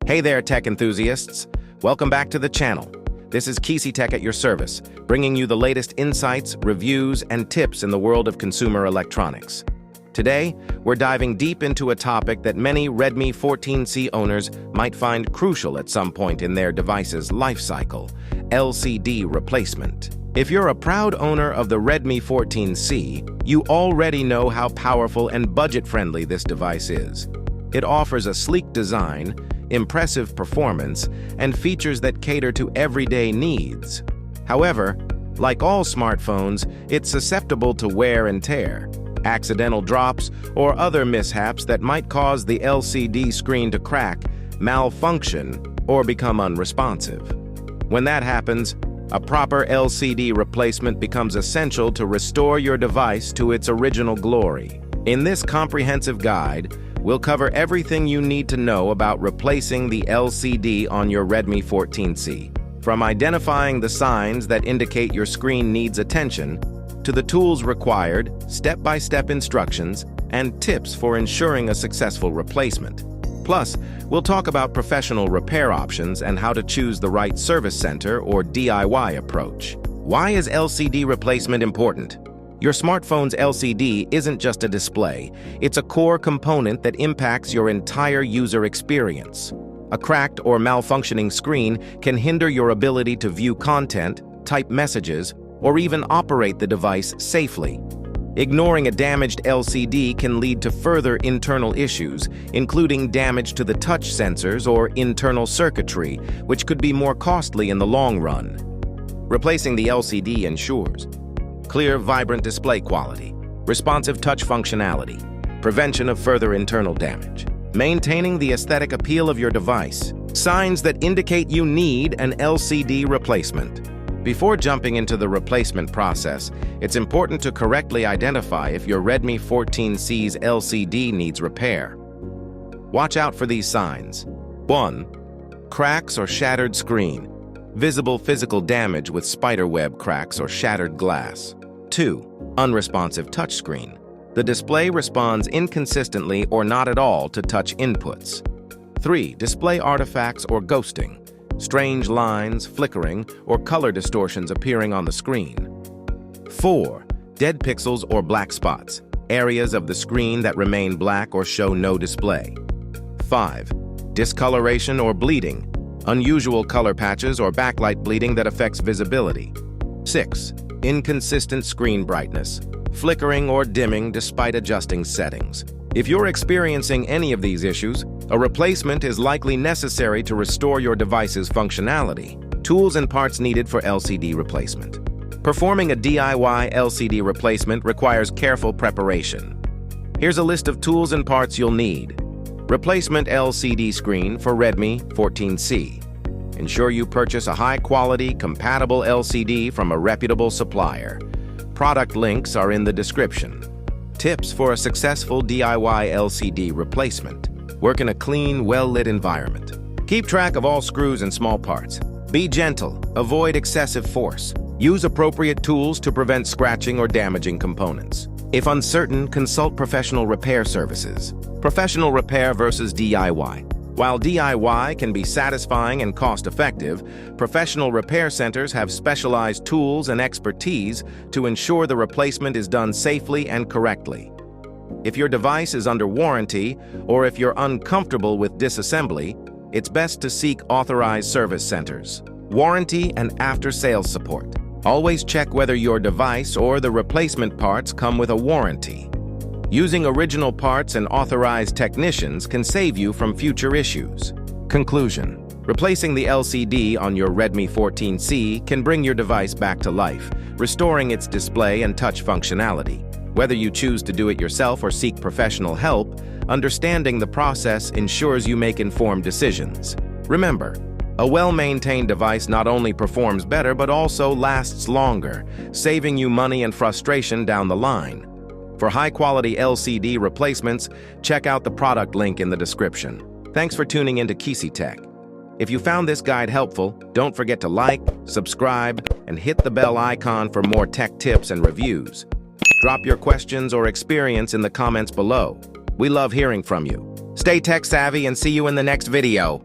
Hey there, tech enthusiasts. Welcome back to the channel. This is QuisiTech at your service, bringing you the latest insights, reviews, and tips in the world of consumer electronics. Today, we're diving deep into a topic that many Redmi 14C owners might find crucial at some point in their device's life cycle: LCD replacement. If you're a proud owner of the Redmi 14C, you already know how powerful and budget-friendly this device is. It offers a sleek design, impressive performance, and features that cater to everyday needs. However, like all smartphones, it's susceptible to wear and tear, accidental drops, or other mishaps that might cause the LCD screen to crack, malfunction, or become unresponsive. When that happens, a proper LCD replacement becomes essential to restore your device to its original glory. In this comprehensive guide, we'll cover everything you need to know about replacing the LCD on your Redmi 14C. From identifying the signs that indicate your screen needs attention, to the tools required, step-by-step instructions, and tips for ensuring a successful replacement. Plus, we'll talk about professional repair options and how to choose the right service center or DIY approach. Why is LCD replacement important? Your smartphone's LCD isn't just a display, it's a core component that impacts your entire user experience. A cracked or malfunctioning screen can hinder your ability to view content, type messages, or even operate the device safely. Ignoring a damaged LCD can lead to further internal issues, including damage to the touch sensors or internal circuitry, which could be more costly in the long run. Replacing the LCD ensures clear, vibrant display quality, responsive touch functionality, prevention of further internal damage, maintaining the aesthetic appeal of your device, signs that indicate you need an LCD replacement. Before jumping into the replacement process, it's important to correctly identify if your Redmi 14C's LCD needs repair. Watch out for these signs. 1. Cracks or shattered screen. Visible physical damage with spiderweb cracks or shattered glass. 2. Unresponsive touchscreen. The display responds inconsistently or not at all to touch inputs. 3. Display artifacts or ghosting. Strange lines, flickering, or color distortions appearing on the screen. 4. Dead pixels or black spots. Areas of the screen that remain black or show no display. 5. Discoloration or bleeding. Unusual color patches or backlight bleeding that affects visibility. 6. Inconsistent screen brightness, flickering or dimming despite adjusting settings. If you're experiencing any of these issues, a replacement is likely necessary to restore your device's functionality. Tools and parts needed for LCD replacement. Performing a DIY LCD replacement requires careful preparation. Here's a list of tools and parts you'll need. Replacement LCD screen for Redmi 14C. Ensure you purchase a high-quality, compatible LCD from a reputable supplier. Product links are in the description. Tips for a successful DIY LCD replacement. Work in a clean, well-lit environment. Keep track of all screws and small parts. Be gentle. Avoid excessive force. Use appropriate tools to prevent scratching or damaging components. If uncertain, consult professional repair services. Professional repair versus DIY. While DIY can be satisfying and cost-effective, professional repair centers have specialized tools and expertise to ensure the replacement is done safely and correctly. If your device is under warranty, or if you're uncomfortable with disassembly, it's best to seek authorized service centers. Warranty and after-sales support. Always check whether your device or the replacement parts come with a warranty. Using original parts and authorized technicians can save you from future issues. Conclusion: replacing the LCD on your Redmi 14C can bring your device back to life, restoring its display and touch functionality. Whether you choose to do it yourself or seek professional help, understanding the process ensures you make informed decisions. Remember, a well-maintained device not only performs better but also lasts longer, saving you money and frustration down the line. For high-quality LCD replacements, check out the product link in the description. Thanks for tuning into QuisiTech. If you found this guide helpful, don't forget to like, subscribe, and hit the bell icon for more tech tips and reviews. Drop your questions or experience in the comments below. We love hearing from you. Stay tech-savvy and see you in the next video.